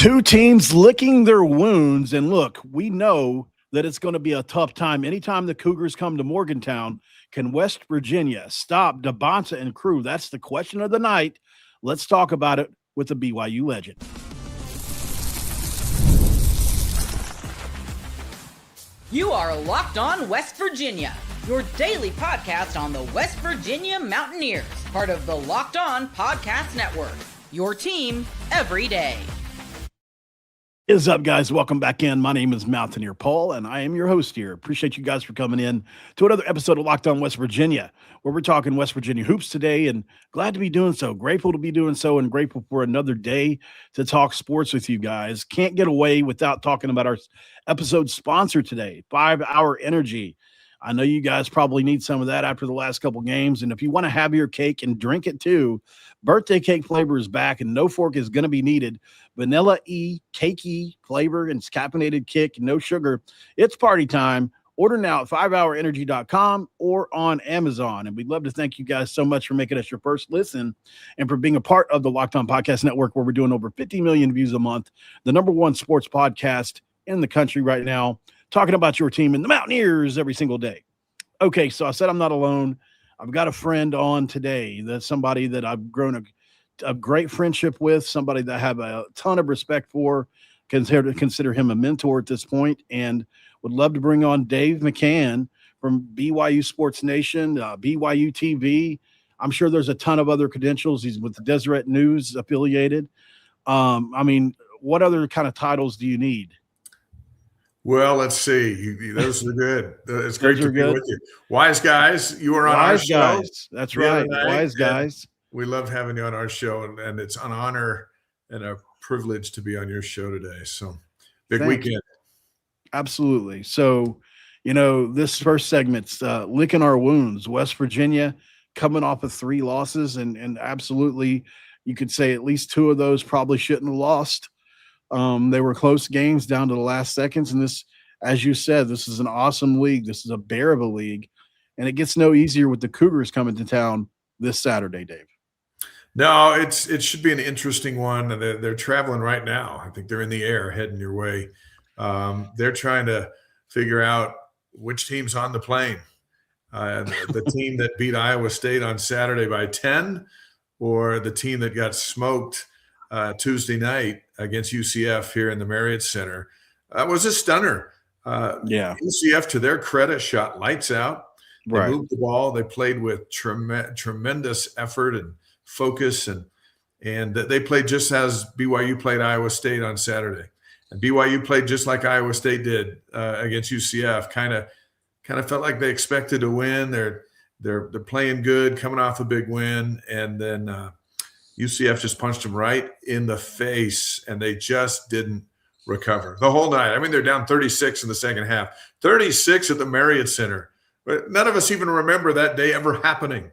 Two teams licking their wounds. And look, we know that it's going to be a tough time. Anytime the Cougars come to Morgantown, can West Virginia stop Devonta and crew? That's the question of the night. Let's talk about it with the BYU legend. You are Locked On West Virginia, your daily podcast on the West Virginia Mountaineers, part of the Locked On Podcast Network, your team every day. What is up, guys? Welcome back in. My name is Mountaineer Paul, and I am your host here. Appreciate you guys for coming in to another episode of Locked On West Virginia, where we're talking West Virginia hoops today, and glad to be doing so. Grateful to be doing so, and grateful for another day to talk sports with you guys. Can't get away without talking about our episode sponsor today, 5 Hour Energy. I know you guys probably need some of that after the last couple games, and if you want to have your cake and drink it too, birthday cake flavor is back, and no fork is going to be needed. Vanilla cakey flavor and caffeinated kick, no sugar. It's party time. Order now at 5hourenergy.com or on Amazon. And we'd love to thank you guys so much for making us your first listen and for being a part of the Locked On Podcast Network, where we're doing over 50 million views a month, the number one sports podcast in the country right now, talking about your team and the Mountaineers every single day. Okay, so I said I'm not alone. I've got a friend on today. That's somebody that I've grown a great friendship with, somebody that I have a ton of respect for, consider him a mentor at this point, and would love to bring on Dave McCann from BYU Sports Nation, BYU TV. I'm sure there's a ton of other credentials. He's with the Deseret News affiliated. What other kind of titles do you need? Well, let's see. Those are good. It's great to be with you. Wise Guys, you were on our show. Wise Guys. That's right. Wise Guys. We love having you on our show, and it's an honor and a privilege to be on your show today. So big weekend. Absolutely. So, this first segment's licking our wounds. West Virginia coming off of 3 losses, and absolutely you could say at least 2 of those probably shouldn't have lost. They were close games down to the last seconds. And this, as you said, this is an awesome league. This is a bear of a league. And it gets no easier with the Cougars coming to town this Saturday, Dave. No, it should be an interesting one. They're traveling right now. I think they're in the air heading your way. They're trying to figure out which team's on the plane. The team that beat Iowa State on Saturday by 10, or the team that got smoked Tuesday night against UCF here in the Marriott Center. Was a stunner. UCF, to their credit, shot lights out. They moved the ball. They played with tremendous effort and focus, and they played just as BYU played Iowa State on Saturday. And BYU played just like Iowa State did against UCF. Kind of felt like they expected to win. They're playing good, coming off a big win, and then UCF just punched them right in the face, and they just didn't recover the whole night. I mean, they're down 36 in the second half, 36 at the Marriott Center. But none of us even remember that day ever happening.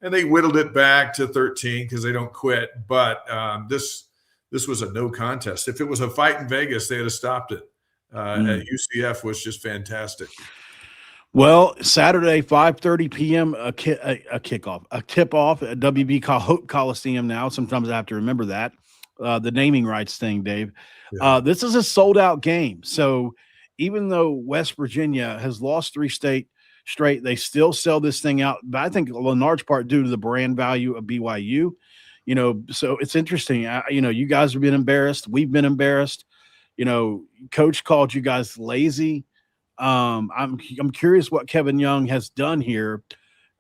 And they whittled it back to 13 because they don't quit. But this was a no contest. If it was a fight in Vegas, they had stopped it. UCF was just fantastic. Well, Saturday, 5:30 p.m., a tip-off at WB Hope Coliseum now. Sometimes I have to remember that. The naming rights thing, Dave. Yeah. This is a sold-out game. So even though West Virginia has lost 3 straight, they still sell this thing out. But I think in large part due to the brand value of BYU. So it's interesting. You guys have been embarrassed. We've been embarrassed. Coach called you guys lazy. I'm curious what Kevin Young has done here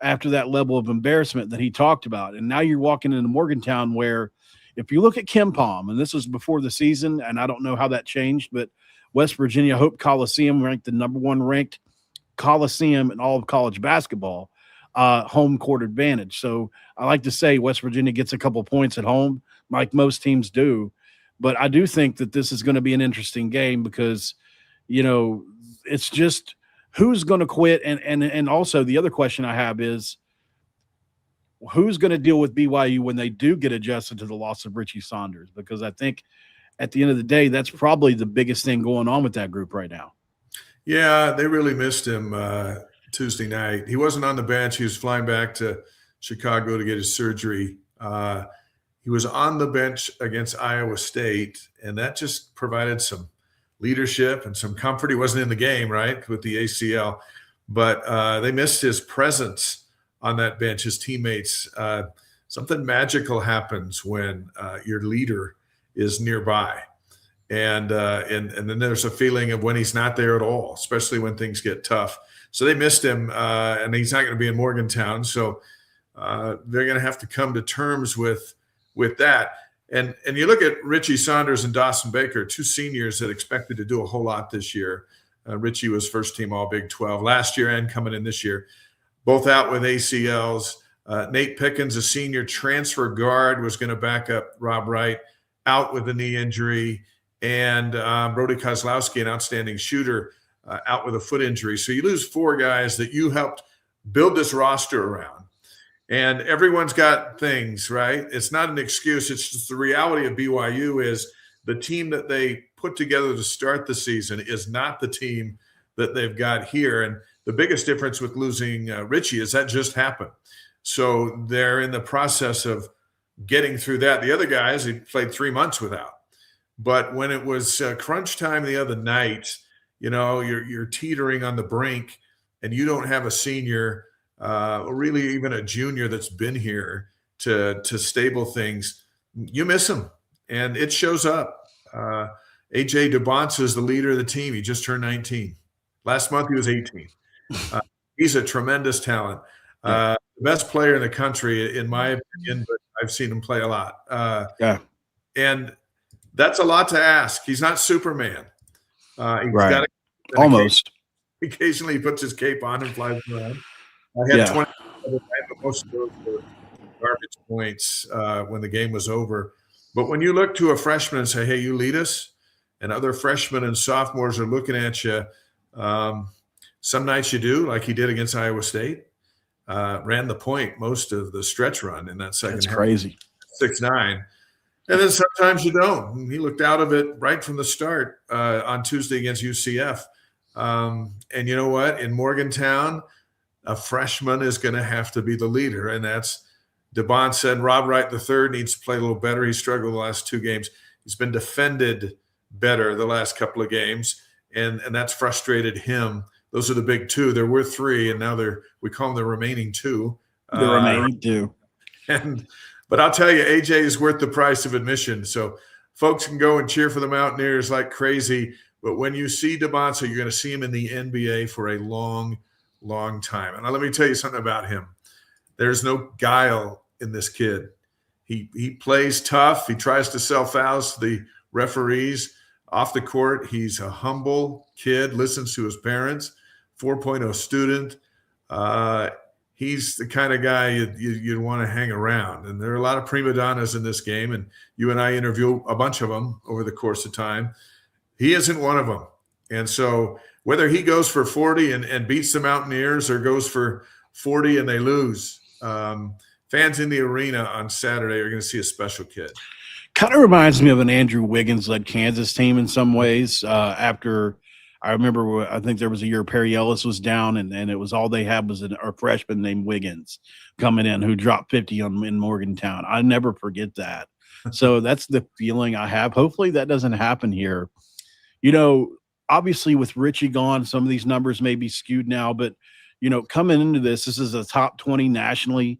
after that level of embarrassment that he talked about. And now you're walking into Morgantown, where if you look at KenPom, and this was before the season, and I don't know how that changed, but West Virginia Hope Coliseum ranked the number 1 ranked Coliseum in all of college basketball, home court advantage. So I like to say West Virginia gets a couple points at home, like most teams do. But I do think that this is going to be an interesting game because, it's just who's going to quit. And also the other question I have is who's going to deal with BYU when they do get adjusted to the loss of Richie Saunders? Because I think at the end of the day, that's probably the biggest thing going on with that group right now. Yeah, they really missed him Tuesday night. He wasn't on the bench. He was flying back to Chicago to get his surgery. He was on the bench against Iowa State, and that just provided some leadership and some comfort. He wasn't in the game, right, with the ACL, but they missed his presence on that bench, his teammates. Something magical happens when your leader is nearby. And then there's a feeling of when he's not there at all, especially when things get tough. So they missed him, and he's not going to be in Morgantown. So they're going to have to come to terms with that. And you look at Richie Saunders and Dawson Baker, two seniors that expected to do a whole lot this year. Richie was first team All Big 12 last year and coming in this year, both out with ACLs. Nate Pickens, a senior transfer guard, was going to back up Rob Wright, out with a knee injury. And Brody Kozlowski, an outstanding shooter, out with a foot injury. So you lose four guys that you helped build this roster around. And everyone's got things, right? It's not an excuse. It's just the reality of BYU is the team that they put together to start the season is not the team that they've got here. And the biggest difference with losing Richie is that just happened. So they're in the process of getting through that. The other guys, he played 3 months without. But when it was crunch time the other night, you're teetering on the brink and you don't have a senior or really even a junior that's been here to stable things. You miss him, and it shows up. AJ DeBonce is the leader of the team. He just turned 19. Last month he was 18. He's a tremendous talent. The best player in the country, in my opinion, but I've seen him play a lot. And that's a lot to ask. He's not Superman. He's got almost. Occasionally he puts his cape on and flies around. I had 20, but most of those were garbage points when the game was over. But when you look to a freshman and say, hey, you lead us, and other freshmen and sophomores are looking at you, some nights you do, like he did against Iowa State, ran the point most of the stretch run in that second half. That's crazy. 6'9". And then sometimes you don't. He looked out of it right from the start on Tuesday against UCF. And you know what? In Morgantown, a freshman is going to have to be the leader, and that's DeBon said Rob Wright III needs to play a little better. He struggled the last 2 games. He's been defended better the last couple of games, and that's frustrated him. Those are the big 2. There were 3, and now we call them the remaining 2. The remaining 2. But I'll tell you, AJ is worth the price of admission. So folks can go and cheer for the Mountaineers like crazy. But when you see DeBonce, you're going to see him in the NBA for a long, long time. And let me tell you something about him. There's no guile in this kid. He plays tough. He tries to sell fouls to the referees. Off the court, he's a humble kid, listens to his parents, 4.0 student. He's the kind of guy you'd want to hang around. And there are a lot of prima donnas in this game, and you and I interview a bunch of them over the course of time. He isn't one of them. And so whether he goes for 40 and beats the Mountaineers or goes for 40 and they lose, fans in the arena on Saturday are going to see a special kid. Kind of reminds me of an Andrew Wiggins-led Kansas team in some ways. After I remember, I think there was a year Perry Ellis was down, and it was all they had was a freshman named Wiggins coming in who dropped 50 in Morgantown. I never forget that. So that's the feeling I have. Hopefully that doesn't happen here. Obviously with Richie gone, some of these numbers may be skewed now, but coming into this is a top 20 nationally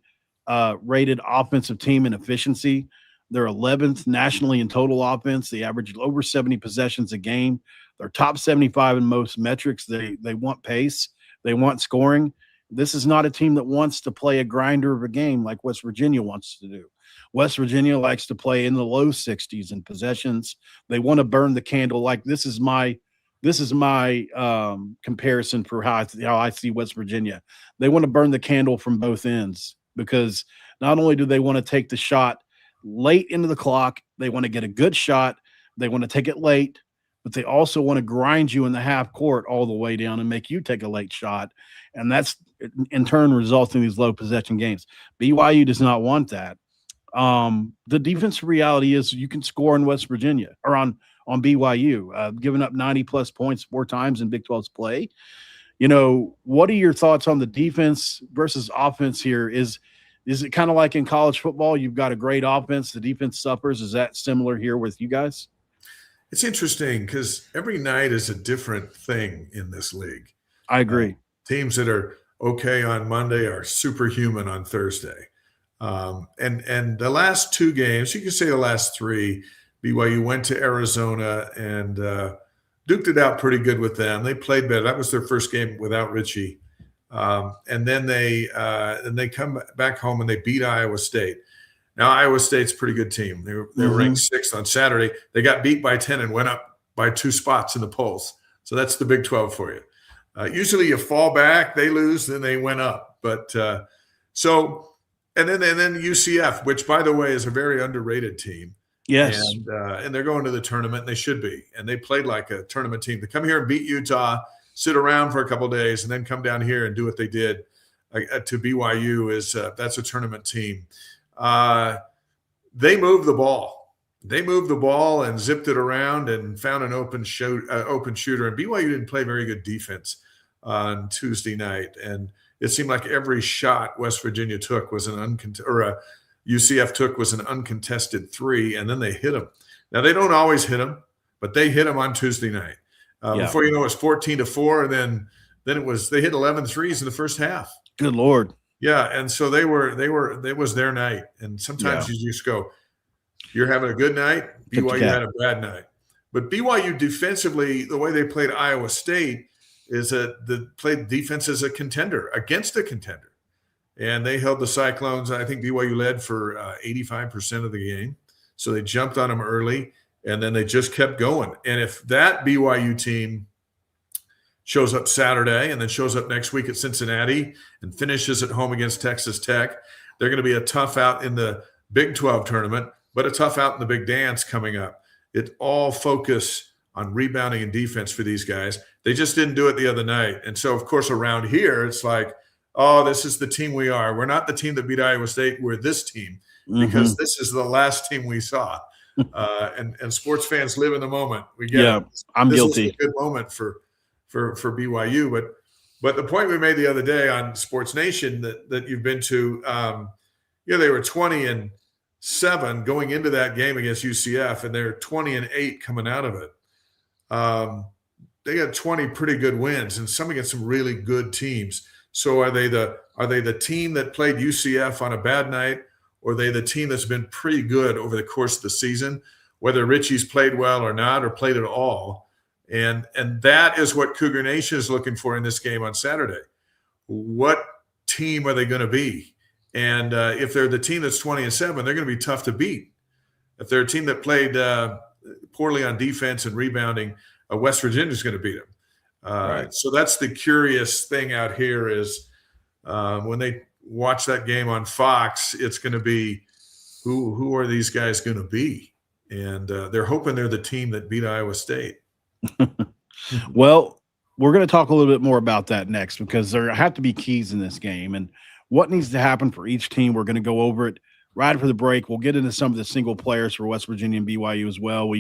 rated offensive team in efficiency. They're 11th nationally in total offense. They average over 70 possessions a game. They're top 75 in most metrics. They want pace. They want scoring. This is not a team that wants to play a grinder of a game like West Virginia wants to do. West Virginia likes to play in the low 60s in possessions. They want to burn the candle. Like this is my comparison for how I see West Virginia. They want to burn the candle from both ends, because not only do they want to take the shot late into the clock, they want to get a good shot, they want to take it late, but they also want to grind you in the half court all the way down and make you take a late shot. And that's in turn results in these low possession games. BYU does not want that. The defensive reality is you can score in West Virginia or on BYU, giving up 90-plus points 4 times in Big 12's play. What are your thoughts on the defense versus offense here? Is Is it kind of like in college football? You've got a great offense, the defense suffers. Is that similar here with you guys? It's interesting because every night is a different thing in this league. I agree. Teams that are okay on Monday are superhuman on Thursday. And the last 2 games, you can say the last 3, BYU went to Arizona and duked it out pretty good with them. They played better. That was their first game without Richie. And then they come back home and they beat Iowa State. Now, Iowa State's a pretty good team. They were ranked 6th on Saturday. They got beat by 10 and went up by 2 spots in the polls. So that's the Big 12 for you. Usually you fall back, they lose, then they went up. But and then UCF, which, by the way, is a very underrated team. Yes. And they're going to the tournament, and they should be. And they played like a tournament team. They come here and beat Utah, sit around for a couple of days, and then come down here and do what they did to BYU. That's a tournament team. They moved the ball. They moved the ball and zipped it around and found an open shooter. And BYU didn't play very good defense on Tuesday night. And it seemed like every shot West Virginia took was UCF took was an uncontested 3, and then they hit them. Now, they don't always hit them, but they hit them on Tuesday night. Before you know, it was 14-4, and then they hit 11 threes in the first half. Good Lord. Yeah, and so they was their night. And sometimes you just go, you're having a good night, BYU had a bad night. But BYU defensively, the way they played Iowa State is that they played defense as a contender, against a contender. And they held the Cyclones. I think BYU led for 85% of the game. So they jumped on them early, and then they just kept going. And if that BYU team shows up Saturday and then shows up next week at Cincinnati and finishes at home against Texas Tech, they're going to be a tough out in the Big 12 tournament, but a tough out in the Big Dance coming up. It all focus on rebounding and defense for these guys. They just didn't do it the other night. And so, of course, around here, it's like, oh, this is the team we are. We're not the team that beat Iowa State. We're this team because this is the last team we saw. And sports fans live in the moment. We get it. I'm this guilty. Is a good moment for BYU. But the point we made the other day on Sports Nation that you've been to, they were 20-7 going into that game against UCF, and they're 20-8 coming out of it. They got 20 pretty good wins, and some against some really good teams. So are they the team that played UCF on a bad night, or are they the team that's been pretty good over the course of the season, whether Richie's played well or not, or played at all? And that is what Cougar Nation is looking for in this game on Saturday. What team are they going to be? And if they're the team that's 20-7, they're going to be tough to beat. If they're a team that played poorly on defense and rebounding, West Virginia is going to beat them. Right. So that's the curious thing out here is when they watch that game on Fox, it's going to be who are these guys going to be? And they're hoping they're the team that beat Iowa State. Well, we're going to talk a little bit more about that next because there have to be keys in this game and what needs to happen for each team. We're going to go over it right after the break. We'll get into some of the single players for West Virginia and BYU as well.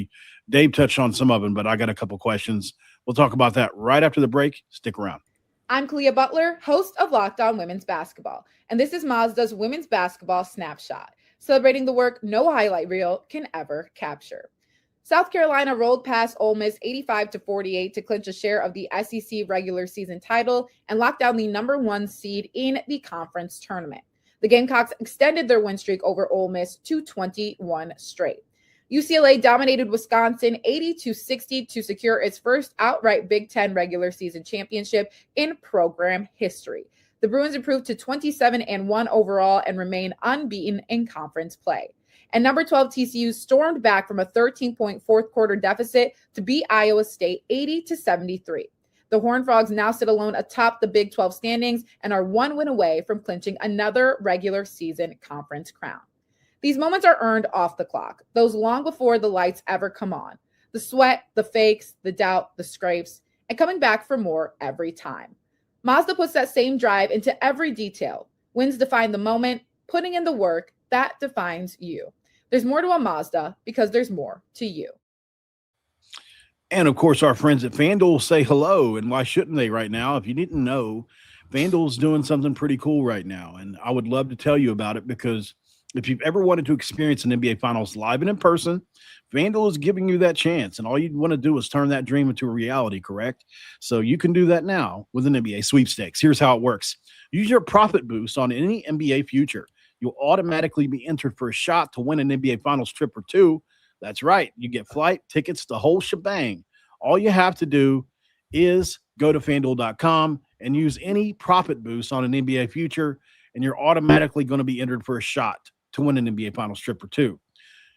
Dave touched on some of them, but I got a couple questions. We'll talk about that right after the break. Stick around. I'm Kalia Butler, host of Locked On Women's Basketball, and this is Mazda's Women's Basketball Snapshot, celebrating the work no highlight reel can ever capture. South Carolina rolled past Ole Miss 85-48 to clinch a share of the SEC regular season title and lock down the number 1 seed in the conference tournament. The Gamecocks extended their win streak over Ole Miss to 21 straight. UCLA dominated Wisconsin 80-60 to secure its first outright Big Ten regular season championship in program history. The Bruins improved to 27-1 overall and remain unbeaten in conference play. And number 12 TCU stormed back from a 13-point fourth quarter deficit to beat Iowa State 80-73. The Horned Frogs now sit alone atop the Big 12 standings and are 1 win away from clinching another regular season conference crown. These moments are earned off the clock, those long before the lights ever come on. The sweat, the fakes, the doubt, the scrapes, and coming back for more every time. Mazda puts that same drive into every detail. Wins define the moment, putting in the work, that defines you. There's more to a Mazda because there's more to you. And, of course, our friends at FanDuel say hello, and why shouldn't they right now? If you didn't know, FanDuel's doing something pretty cool right now, and I would love to tell you about it because if you've ever wanted to experience an NBA Finals live and in person, FanDuel is giving you that chance, and all you want to do is turn that dream into a reality, correct? So you can do that now with an NBA sweepstakes. Here's how it works. Use your profit boost on any NBA future. You'll automatically be entered for a shot to win an NBA Finals trip or two. That's right. You get flight, tickets, the whole shebang. All you have to do is go to FanDuel.com and use any profit boost on an NBA future, and you're automatically going to be entered for a shot to win an NBA Finals trip or two.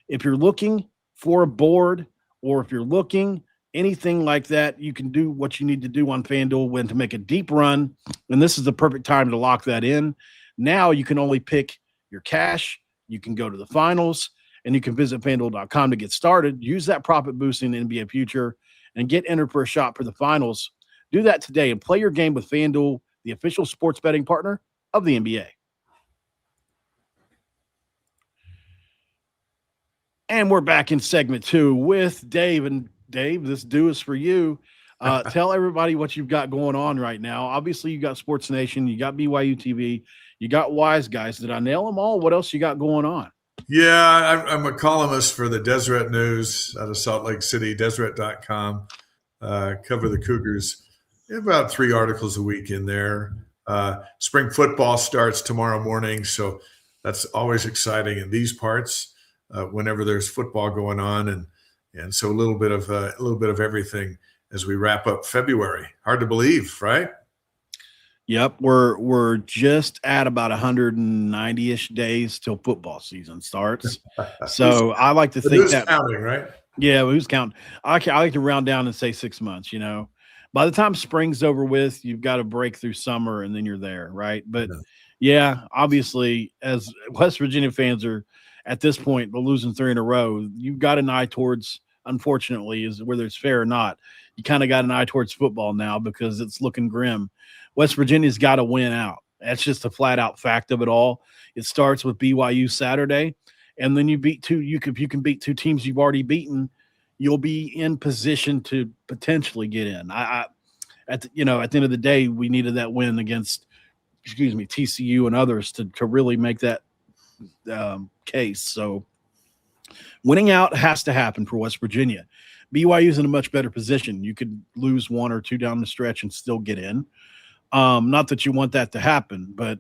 If you're looking for a board, or if you're looking anything like that, you can do what you need to do on FanDuel when to make a deep run, and this is the perfect time to lock that in. Now you can only pick your cash, you can go to the finals, and you can visit FanDuel.com to get started. Use that profit boost in the NBA future and get entered for a shot for the finals. Do that today and play your game with FanDuel, the official sports betting partner of the NBA. And we're back in segment 2 with Dave. And Dave, this due is for you. Tell everybody what you've got going on right now. Obviously, you got Sports Nation, you got BYU TV, you got Wise Guys. Did I nail them all? What else you got going on? Yeah, I'm a columnist for the Deseret News out of Salt Lake City, Deseret.com. Cover the Cougars. About 3 articles a week in there. Spring football starts tomorrow morning, so that's always exciting in these parts whenever there's football going on, and so a little bit of everything as we wrap up February. Hard to believe, right? Yep, we're just at about 190-ish days till football season starts. So I like to think that counting, right? Yeah, who's counting? I like to round down and say 6 months. By the time spring's over with, you've got to break through summer, and then you're there, right? But yeah, obviously, as West Virginia fans are at this point, we're losing 3 in a row. You've got an eye towards, unfortunately, is whether it's fair or not. You kind of got an eye towards football now because it's looking grim. West Virginia's got to win out. That's just a flat out fact of it all. It starts with BYU Saturday, and then you beat 2. You can beat 2 teams you've already beaten. You'll be in position to potentially get in. At the end of the day, we needed that win against, TCU and others to really make that case. So winning out has to happen for West Virginia. BYU's in a much better position. You could lose 1 or 2 down the stretch and still get in. Not that you want that to happen, but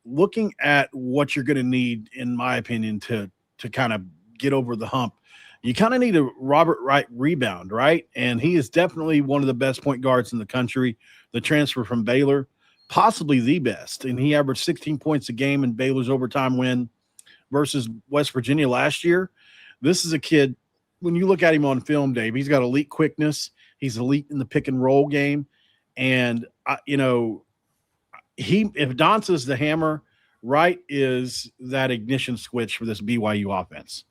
looking at what you're going to need, in my opinion, to kind of get over the hump, you kind of need a Robert Wright rebound, right? And he is definitely one of the best point guards in the country. The transfer from Baylor, possibly the best, and he averaged 16 points a game in Baylor's overtime win versus West Virginia last year. This is a kid, when you look at him on film, Dave, he's got elite quickness. He's elite in the pick and roll game. And, if Dance's the hammer, Wright is that ignition switch for this BYU offense.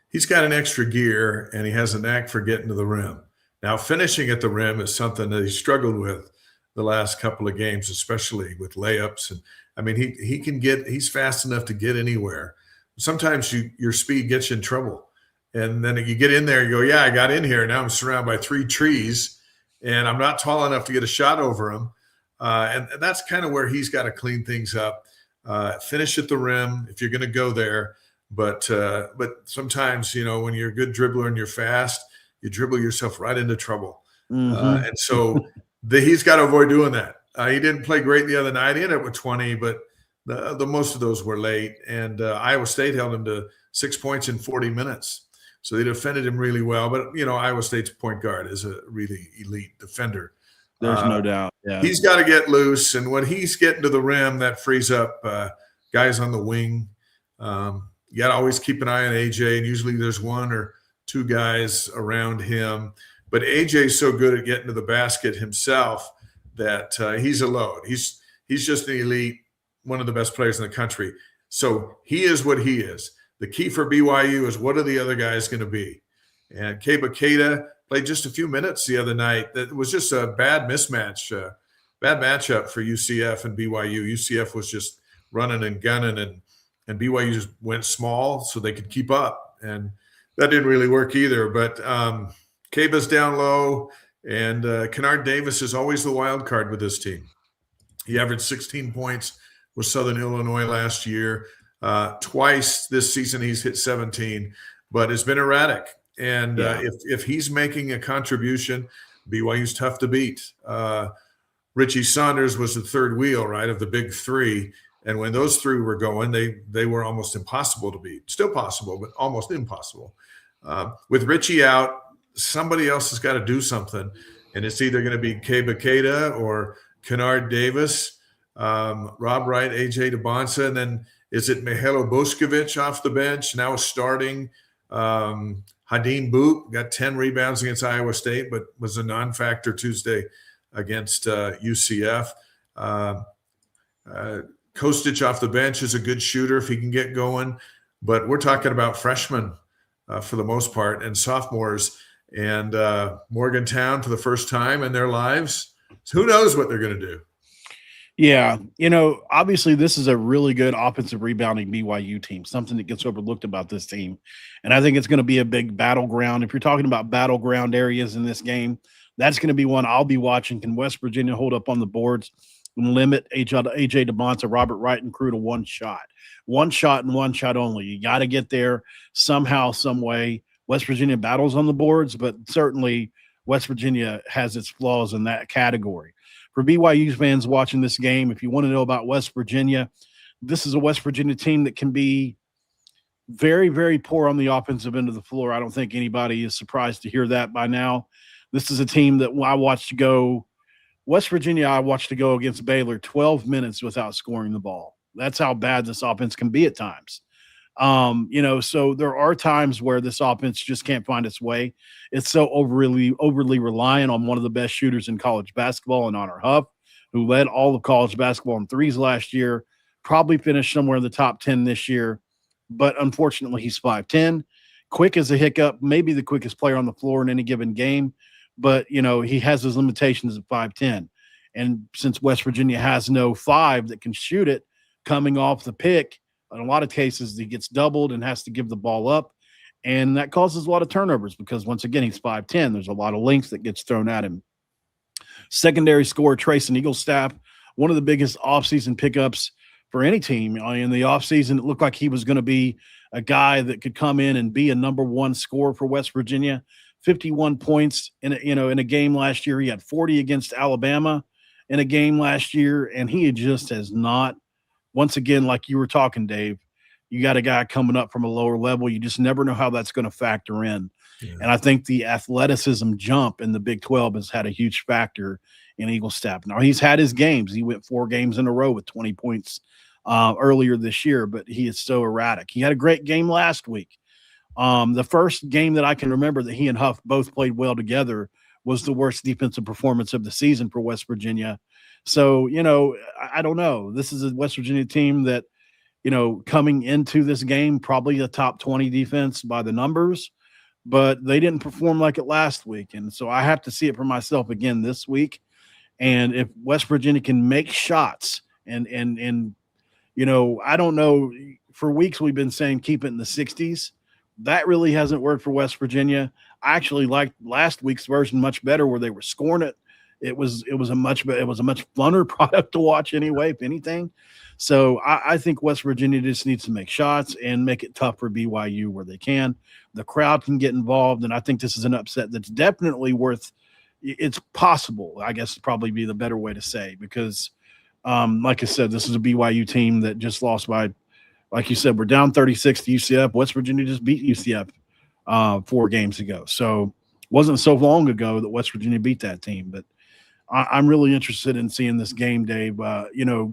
He's got an extra gear, and he has a knack for getting to the rim. Now, finishing at the rim is something that he struggled with the last couple of games, especially with layups. And I mean, he's fast enough to get anywhere. Sometimes your speed gets you in trouble. And then you get in there and go, yeah, I got in here. Now I'm surrounded by 3 trees, and I'm not tall enough to get a shot over them. And that's kind of where he's got to clean things up. Finish at the rim if you're going to go there. But sometimes, when you're a good dribbler and you're fast, you dribble yourself right into trouble. Mm-hmm. And so he's got to avoid doing that. He didn't play great the other night. He ended up with 20, but the most of those were late. And Iowa State held him to 6 points in 40 minutes. So they defended him really well. But, Iowa State's point guard is a really elite defender. There's no doubt. Yeah. He's got to get loose. And when he's getting to the rim, that frees up guys on the wing. You got to always keep an eye on AJ. And usually there's 1 or 2 guys around him. But AJ is so good at getting to the basket himself that he's a load. He's just an elite, one of the best players in the country. So he is what he is. The key for BYU is what are the other guys going to be? And Keba Keita played just a few minutes the other night. That was just a bad mismatch, bad matchup for UCF and BYU. UCF was just running and gunning, and BYU just went small so they could keep up. And that didn't really work either. But Keba's down low, and Kennard Davis is always the wild card with this team. He averaged 16 points with Southern Illinois last year. Twice this season he's hit 17, but it's been erratic. And if he's making a contribution, BYU's tough to beat. Richie Saunders was the third wheel, right, of the big three. And when those three were going, they were almost impossible to beat. Still possible, but almost impossible. With Richie out, somebody else has got to do something. And it's either going to be Keba Keita or Kennard Davis, Rob Wright, AJ DeBonsa, and then is it Mihajlo Bošković off the bench, now starting? Hadeen Boop got 10 rebounds against Iowa State, but was a non-factor Tuesday against UCF. Kostic off the bench is a good shooter if he can get going, but we're talking about freshmen for the most part and sophomores, and Morgantown for the first time in their lives. So who knows what they're going to do? Yeah, obviously this is a really good offensive rebounding BYU team, something that gets overlooked about this team. And I think it's going to be a big battleground. If you're talking about battleground areas in this game, that's going to be one I'll be watching. Can West Virginia hold up on the boards and limit AJ DeBonsa, Robert Wright, and crew to one shot and one shot only? You got to get there somehow, some way. West Virginia battles on the boards, but certainly West Virginia has its flaws in that category. For BYU fans watching this game, if you want to know about West Virginia, this is a West Virginia team that can be very, very poor on the offensive end of the floor. I don't think anybody is surprised to hear that by now. This is a team that I watched go – West Virginia I watched to go against Baylor 12 minutes without scoring the ball. That's how bad this offense can be at times. So there are times where this offense just can't find its way. It's so overly reliant on one of the best shooters in college basketball, and Honor Huff, who led all of college basketball in threes last year, probably finished somewhere in the top 10 this year. But unfortunately, he's 5'10", quick as a hiccup, maybe the quickest player on the floor in any given game. But, he has his limitations at 5'10". And since West Virginia has no 5 that can shoot it coming off the pick, in a lot of cases, he gets doubled and has to give the ball up. And that causes a lot of turnovers because, once again, he's 5'10". There's a lot of length that gets thrown at him. Secondary scorer, Trayson Eaglestaff, one of the biggest offseason pickups for any team. In the offseason, it looked like he was going to be a guy that could come in and be a number one scorer for West Virginia. 51 points in a game last year. He had 40 against Alabama in a game last year, and he just has not. Once again, like you were talking, Dave, you got a guy coming up from a lower level. You just never know how that's going to factor in. Yeah. And I think the athleticism jump in the Big 12 has had a huge factor in Eaglestaff. Now, he's had his games. He went 4 games in a row with 20 points earlier this year, but he is so erratic. He had a great game last week. The first game that I can remember that he and Huff both played well together was the worst defensive performance of the season for West Virginia. So, I don't know. This is a West Virginia team that, coming into this game, probably a top 20 defense by the numbers, but they didn't perform like it last week. And so I have to see it for myself again this week. And if West Virginia can make shots and I don't know, for weeks we've been saying keep it in the 60s. That really hasn't worked for West Virginia. I actually liked last week's version much better, where they were scoring it. It was a much funner product to watch anyway, if anything. So I think West Virginia just needs to make shots and make it tough for BYU where they can. The crowd can get involved, and I think this is an upset that's definitely worth – it's possible, I guess, probably be the better way to say, because, like I said, this is a BYU team that just lost by – like you said, we're down 36 to UCF. West Virginia just beat UCF 4 games ago. So it wasn't so long ago that West Virginia beat that team. But I'm really interested in seeing this game, Dave.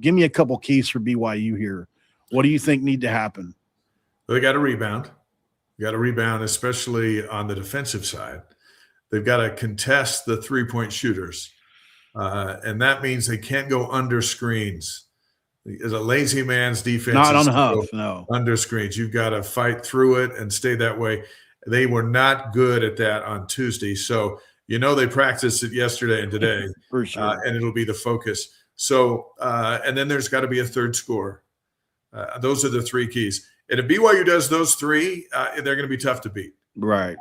Give me a couple keys for BYU here. What do you think need to happen? Well, they got to rebound. Especially on the defensive side. They've got to contest the three-point shooters. And that means they can't go under screens. As a lazy man's defense, not on Huff, no. Under screens. You've got to fight through it and stay that way. They were not good at that on Tuesday. So, they practiced it yesterday and today. For sure. And it'll be the focus. So, and then there's got to be a third scorer. Those are the 3 keys. And if BYU does those 3, they're going to be tough to beat. Right.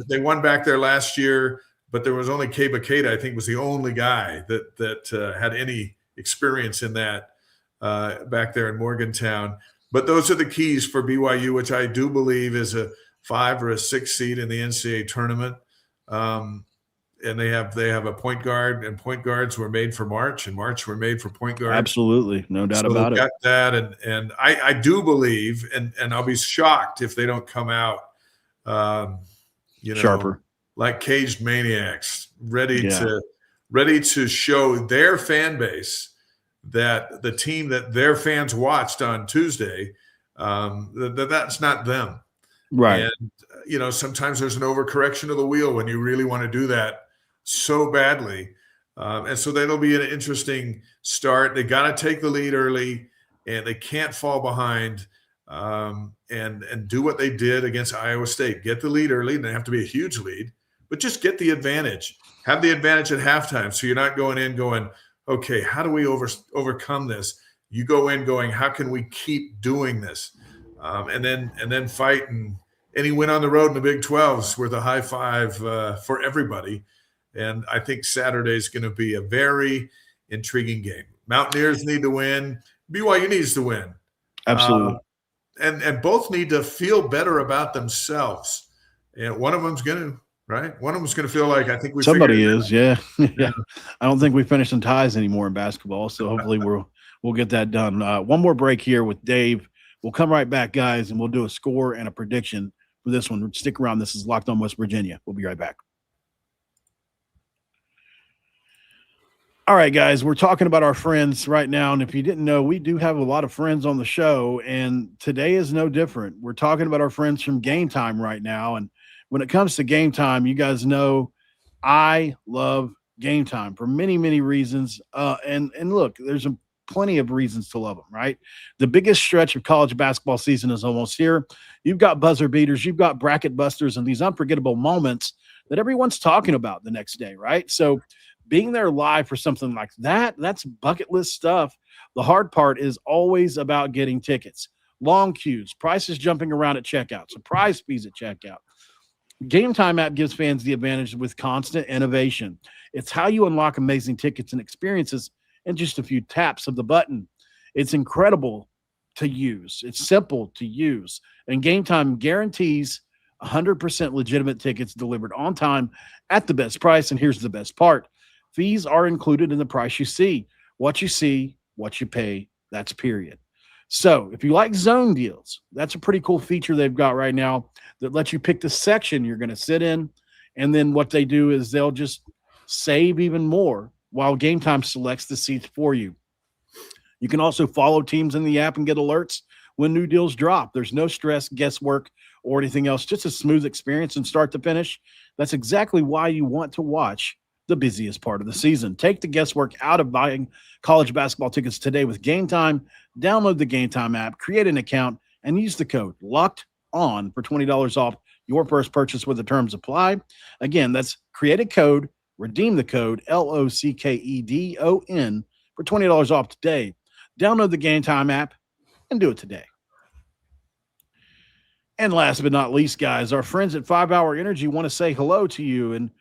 They won back there last year, but there was only Keba Keita, I think, was the only guy that had any experience in that back there in Morgantown. But those are the keys for BYU, which I do believe is a 5 or a 6 seed in the NCAA tournament. And they have a point guard, and point guards were made for March, and March were made for point guards. Absolutely, no doubt about it. Got that, and I do believe, and I'll be shocked if they don't come out, sharper, like caged maniacs, ready to show their fan base that the team that their fans watched on Tuesday, that's not them. Right. And, sometimes there's an overcorrection of the wheel when you really want to do that so badly. And so that'll be an interesting start. They got to take the lead early, and they can't fall behind and do what they did against Iowa State. Get the lead early. It doesn't have to be a huge lead, but just get the advantage. Have the advantage at halftime, so you're not going in going, okay, how do we overcome this? You go in going, how can we keep doing this? And then fight, and any win on the road in the Big 12 is worth a high five for everybody. And I think Saturday is going to be a very intriguing game. Mountaineers need to win. BYU needs to win. Absolutely. And both need to feel better about themselves. And one of them's going to, right? One of them's going to feel like, I think somebody is, yeah. I don't think we finished in ties anymore in basketball, so hopefully we'll get that done. One more break here with Dave. We'll come right back, guys, and we'll do a score and a prediction for this one. Stick around. This is Locked On West Virginia. We'll be right back. All right, guys, we're talking about our friends right now. And if you didn't know, we do have a lot of friends on the show, and today is no different. We're talking about our friends from Game Time right now. And when it comes to Game Time, you guys know I love Game Time for many, many reasons. And look, there's plenty of reasons to love them, right? The biggest stretch of college basketball season is almost here. You've got buzzer beaters, you've got bracket busters, and these unforgettable moments that everyone's talking about the next day, right? So being there live for something like that's bucket list stuff. The hard part is always about getting tickets. Long queues, prices jumping around at checkout, surprise fees at checkout. Game Time app gives fans the advantage with constant innovation. It's how you unlock amazing tickets and experiences in just a few taps of the button. It's incredible to use. It's simple to use. And Game Time guarantees 100% legitimate tickets delivered on time at the best price. And here's the best part. Fees are included in the price you see. What you pay, that's period. So if you like zone deals, that's a pretty cool feature they've got right now that lets you pick the section you're going to sit in. And then what they do is they'll just save even more while Game Time selects the seats for you. You can also follow teams in the app and get alerts when new deals drop. There's no stress, guesswork, or anything else, just a smooth experience and start to finish. That's exactly why you want to watch the busiest part of the season. Take the guesswork out of buying college basketball tickets today with Game Time. Download the Game Time app, create an account, and use the code LOCKEDON for $20 off your first purchase with the terms apply. Again, that's create a code, redeem the code LOCKEDON for $20 off today. Download the Game Time app and do it today. And last but not least, guys, our friends at 5 Hour Energy want to say hello to you. And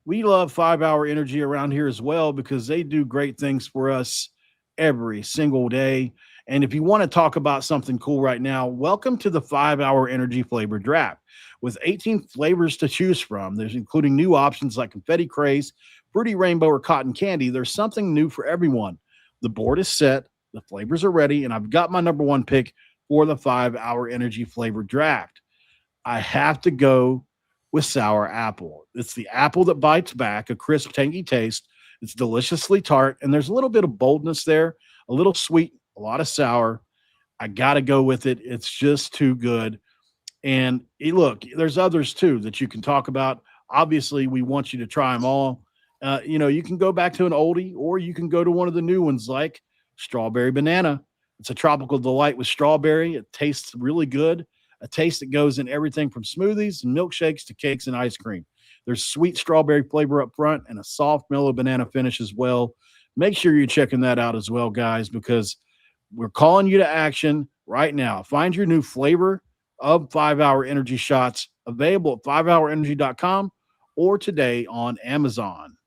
we love 5 Hour Energy around here as well because they do great things for us every single day. And if you want to talk about something cool right now, welcome to the 5 Hour Energy Flavor Draft. With 18 flavors to choose from, there's including new options like confetti craze, fruity rainbow, or cotton candy. There's something new for everyone. The board is set, the flavors are ready, and I've got my number one pick for the 5 Hour Energy Flavor Draft. I have to go with sour apple. It's the apple that bites back, a crisp, tangy taste. It's deliciously tart, and there's a little bit of boldness there, a little sweet, a lot of sour. I got to go with it. It's just too good. And look, there's others too that you can talk about. Obviously, we want you to try them all. You can go back to an oldie, or you can go to one of the new ones like strawberry banana. It's a tropical delight with strawberry. It tastes really good. A taste that goes in everything from smoothies and milkshakes to cakes and ice cream. There's sweet strawberry flavor up front and a soft, mellow banana finish as well. Make sure you're checking that out as well, guys, because we're calling you to action right now. Find your new flavor of 5 Hour Energy shots available at 5hourenergy.com or today on Amazon.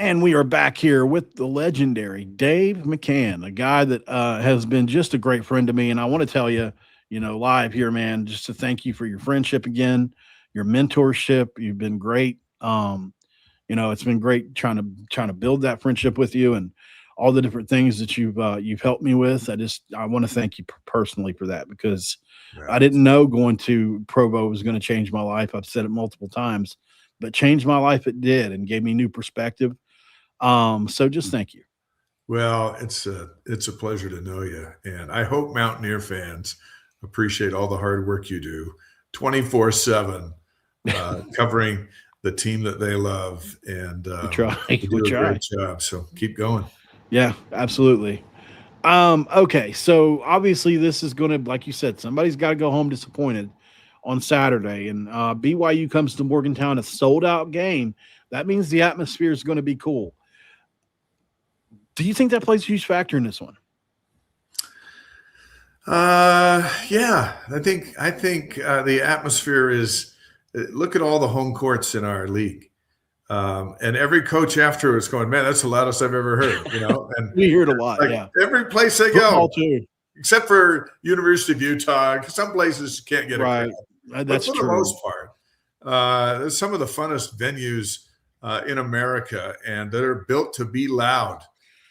And we are back here with the legendary Dave McCann, a guy that has been just a great friend to me. And I want to tell you, live here, man, just to thank you for your friendship again, your mentorship. You've been great. It's been great trying to build that friendship with you and all the different things that you've helped me with. I want to thank you personally for that, because I didn't know going to Provo was going to change my life. I've said it multiple times, but changed my life it did, and gave me new perspective. So just thank you. Well, it's a pleasure to know you, and I hope Mountaineer fans appreciate all the hard work you do 24/7, covering the team that they love, and you do a great job. So keep going. Yeah, absolutely. Okay, so obviously this is going to, like you said, somebody's got to go home disappointed on Saturday, and BYU comes to Morgantown, a sold-out game. That means the atmosphere is going to be cool. Do you think that plays a huge factor in this one? Yeah, I think the atmosphere is. Look at all the home courts in our league, and every coach after is going, man, that's the loudest I've ever heard. And we hear it a lot. Every place they Football go, too. Except for University of Utah. Some places you can't get a crowd. That's but for true. the most part, there's some of the funnest venues in America, and that are built to be loud.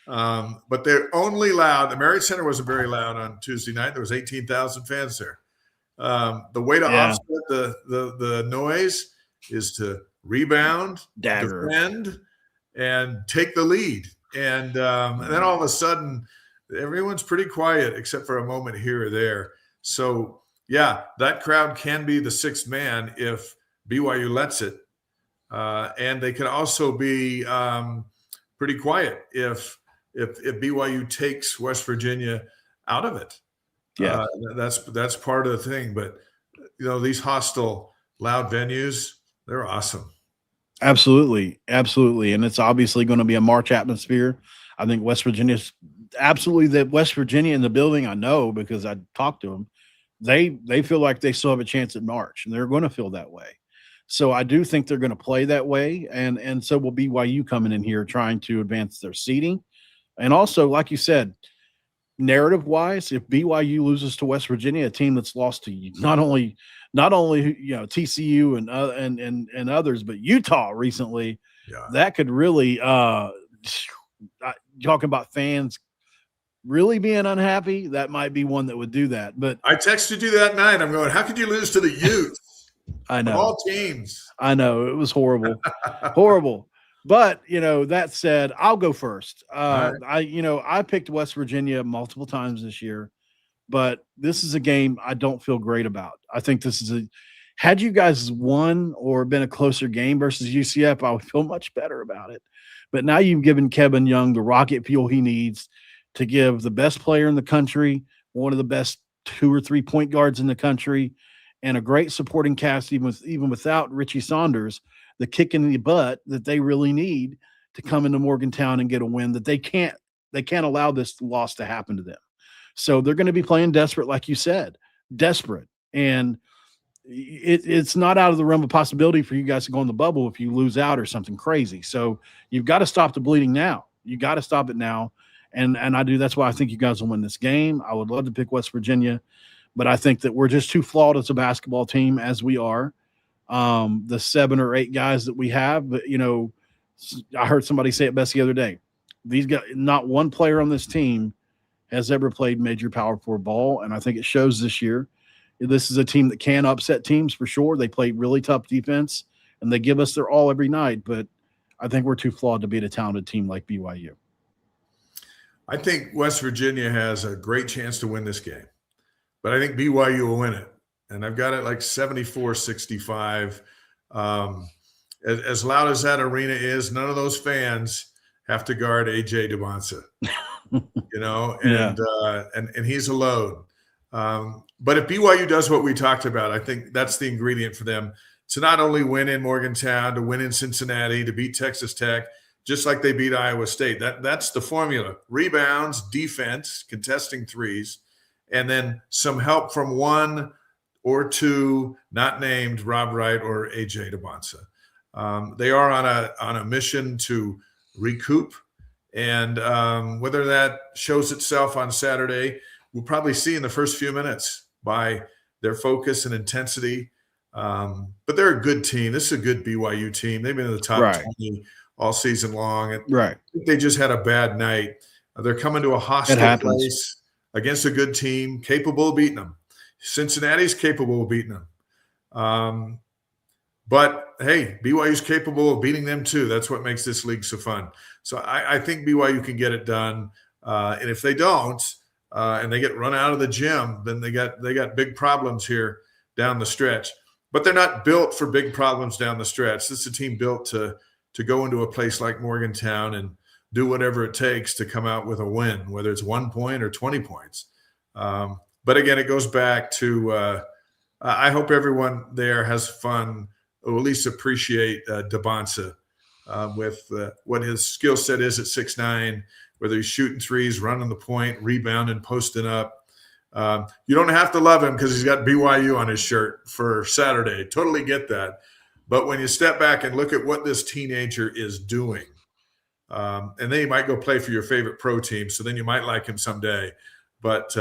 But they're only loud. The Marriott Center wasn't very loud on Tuesday night. There was 18,000 fans there. The way to offset the noise is to rebound, defend, and take the lead. And then all of a sudden, everyone's pretty quiet except for a moment here or there. So, yeah, that crowd can be the sixth man if BYU lets it. And they can also be pretty quiet if BYU takes West Virginia out of it. Yeah, that's part of the thing. But these hostile, loud venues, they're awesome. Absolutely, and it's obviously going to be a March atmosphere. I think West Virginia's absolutely the West Virginia in the building. I know because I talked to them. They feel like they still have a chance at March, and they're going to feel that way. So I do think they're going to play that way, and so will BYU coming in here trying to advance their seeding. And also, like you said, narrative-wise, if BYU loses to West Virginia, a team that's lost to not only TCU and others, but Utah recently, that could really talking about fans really being unhappy. That might be one that would do that. But I texted you that night. I'm going, how could you lose to the Utes? I know. Of all teams. I know. It was horrible. Horrible. But, that said, I'll go first. Right. I picked West Virginia multiple times this year, but this is a game I don't feel great about. I think this is had you guys won or been a closer game versus UCF, I would feel much better about it. But now you've given Kevin Young the rocket fuel he needs to give the best player in the country, one of the best 2 or 3 point guards in the country, and a great supporting cast, even without Richie Saunders, the kick in the butt that they really need to come into Morgantown and get a win that they can't allow this loss to happen to them. So they're going to be playing desperate, like you said, desperate. And it's not out of the realm of possibility for you guys to go in the bubble if you lose out or something crazy. So you've got to stop the bleeding now. You got to stop it now. And I do. That's why I think you guys will win this game. I would love to pick West Virginia, but I think that we're just too flawed as a basketball team as we are. The 7 or 8 guys that we have, but I heard somebody say it best the other day. These guys, not one player on this team has ever played major power forward ball, and I think it shows this year. This is a team that can upset teams for sure. They play really tough defense, and they give us their all every night, but I think we're too flawed to beat a talented team like BYU. I think West Virginia has a great chance to win this game, but I think BYU will win it. And I've got it like 74-65. As loud as that arena is, none of those fans have to guard A.J. DeBonsa, and he's a load. But if BYU does what we talked about, I think that's the ingredient for them to not only win in Morgantown, to win in Cincinnati, to beat Texas Tech, just like they beat Iowa State. That's the formula. Rebounds, defense, contesting threes, and then some help from 1 or 2 not named Rob Wright or A.J. DeBonsa. They are on a mission to recoup. And whether that shows itself on Saturday, we'll probably see in the first few minutes by their focus and intensity. But they're a good team. This is a good BYU team. They've been in the top 20 all season long. And Right. I think they just had a bad night. They're coming to a hostile place against a good team, capable of beating them. Cincinnati's capable of beating them. But, hey, BYU's capable of beating them too. That's what makes this league so fun. So I think BYU can get it done. And if they don't, and they get run out of the gym, then they got big problems here down the stretch. But they're not built for big problems down the stretch. This is a team built to go into a place like Morgantown and do whatever it takes to come out with a win, whether it's 1 point or 20 points. But again, it goes back to I hope everyone there has fun, or at least appreciate DeBonsa with what his skill set is at 6'9", whether he's shooting threes, running the point, rebounding, posting up. You don't have to love him because he's got BYU on his shirt for Saturday. Totally get that. But when you step back and look at what this teenager is doing, and then he might go play for your favorite pro team, so then you might like him someday. But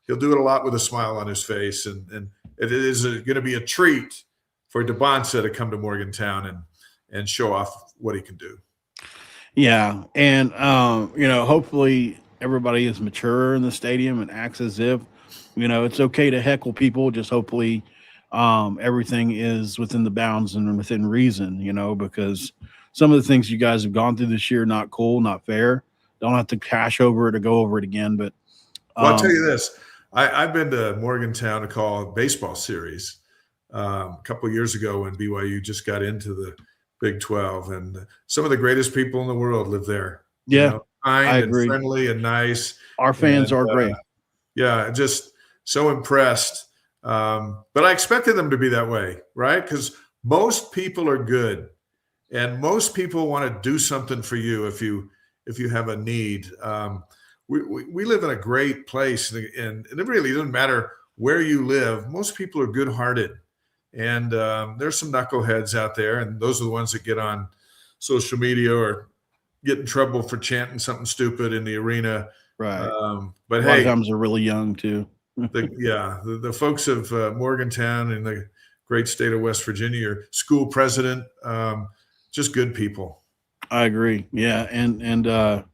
he'll do it a lot with a smile on his face, and it is going to be a treat for DeBonsa to come to Morgantown and show off what he can do. Yeah, and hopefully everybody is mature in the stadium and acts as if it's okay to heckle people. Just hopefully everything is within the bounds and within reason. Because some of the things you guys have gone through this year, not cool, not fair. Don't have to cash over it or go over it again. But I'll tell you this: I've been to Morgantown to call a baseball series a couple of years ago when BYU just got into the Big 12, and some of the greatest people in the world live there. Yeah, kind I and agree. friendly and nice. Our fans are great. Yeah, just so impressed. But I expected them to be that way, right? Because most people are good, and most people want to do something for you if you have a need. We live in a great place, and it really doesn't matter where you live. Most people are good-hearted. And there's some knuckleheads out there, and those are the ones that get on social media or get in trouble for chanting something stupid in the arena. Right. But a lot of times they're really young too. the folks of Morgantown and the great state of West Virginia, your school president, just good people. I agree. Yeah, and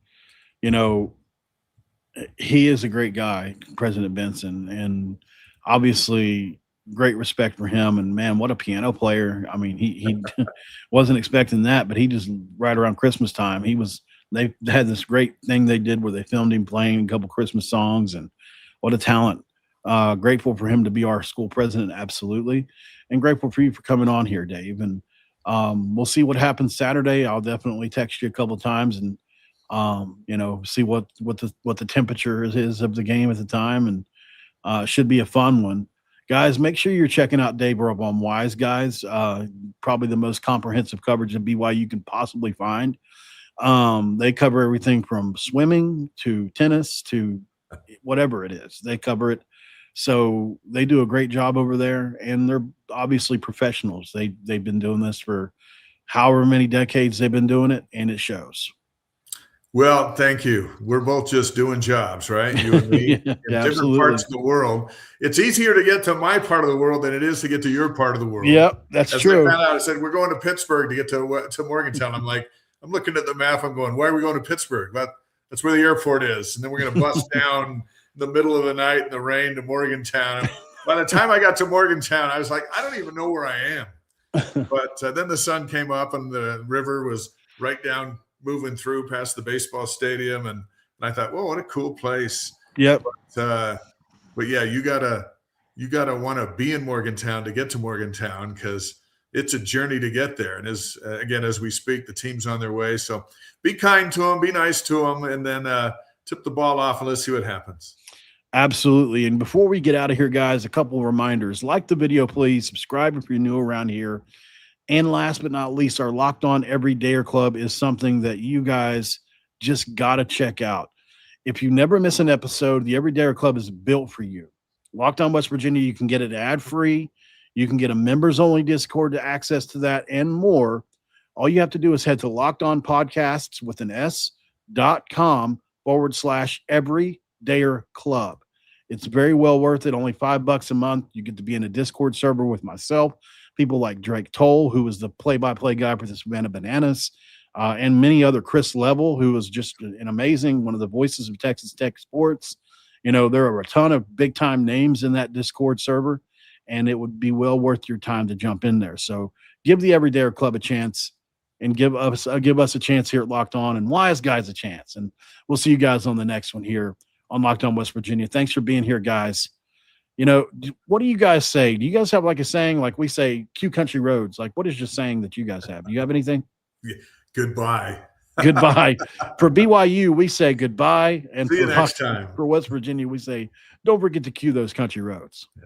he is a great guy, President Benson, and obviously great respect for him. And man, what a piano player. I mean, he wasn't expecting that, but he just right around Christmas time, they had this great thing they did where they filmed him playing a couple Christmas songs, and what a talent. Grateful for him to be our school president. Absolutely. And grateful for you for coming on here, Dave. And we'll see what happens Saturday. I'll definitely text you a couple of times and, see what the temperature is of the game at the time. And should be a fun one. Guys, make sure you're checking out Dave Rupp on Wise Guys. Probably the most comprehensive coverage of BYU you can possibly find. They cover everything from swimming to tennis to whatever it is. They cover it. So they do a great job over there, and they're obviously professionals. They've been doing this for however many decades they've been doing it, and it shows. Well, thank you. We're both just doing jobs, right? You and me in different parts of the world. It's easier to get to my part of the world than it is to get to your part of the world. Yep, that's true. I found out, I said, we're going to Pittsburgh to get to Morgantown. I'm like, I'm looking at the map. I'm going, why are we going to Pittsburgh? Well, that's where the airport is. And then we're going to bust down in the middle of the night in the rain to Morgantown. And by the time I got to Morgantown, I was like, I don't even know where I am. But then the sun came up and the river was right down, moving through past the baseball stadium, and I thought, whoa, what a cool place. Yep. But yeah, you gotta want to be in Morgantown to get to Morgantown, because it's a journey to get there. And as we speak, the team's on their way. So be kind to them, be nice to them, and then tip the ball off and let's see what happens. Absolutely. And before we get out of here, guys, a couple of reminders. Like the video, please. Subscribe if you're new around here. And last but not least, our Locked On Everydayer Club is something that you guys just got to check out. If you never miss an episode, the Everydayer Club is built for you. Locked On West Virginia, you can get it ad-free. You can get a members-only Discord to access to that and more. All you have to do is head to lockedonpodcasts with an s.com/everydayer club. It's very well worth it. Only $5 a month. You get to be in a Discord server with myself, people like Drake Toll, who was the play-by-play guy for the Savannah Bananas, and many other, Chris Level, who was just an amazing, one of the voices of Texas Tech sports. There are a ton of big-time names in that Discord server, and it would be well worth your time to jump in there. So give the Everydayer Club a chance, and give us a chance here at Locked On, and Wise Guys a chance. And we'll see you guys on the next one here on Locked On West Virginia. Thanks for being here, guys. What do you guys say? Do you guys have like a saying, like we say, Q Country Roads? Like, what is your saying that you guys have? Do you have anything? Yeah. Goodbye. Goodbye. For BYU, we say goodbye. And see you next time. For West Virginia, we say, don't forget to cue those country roads. Yeah.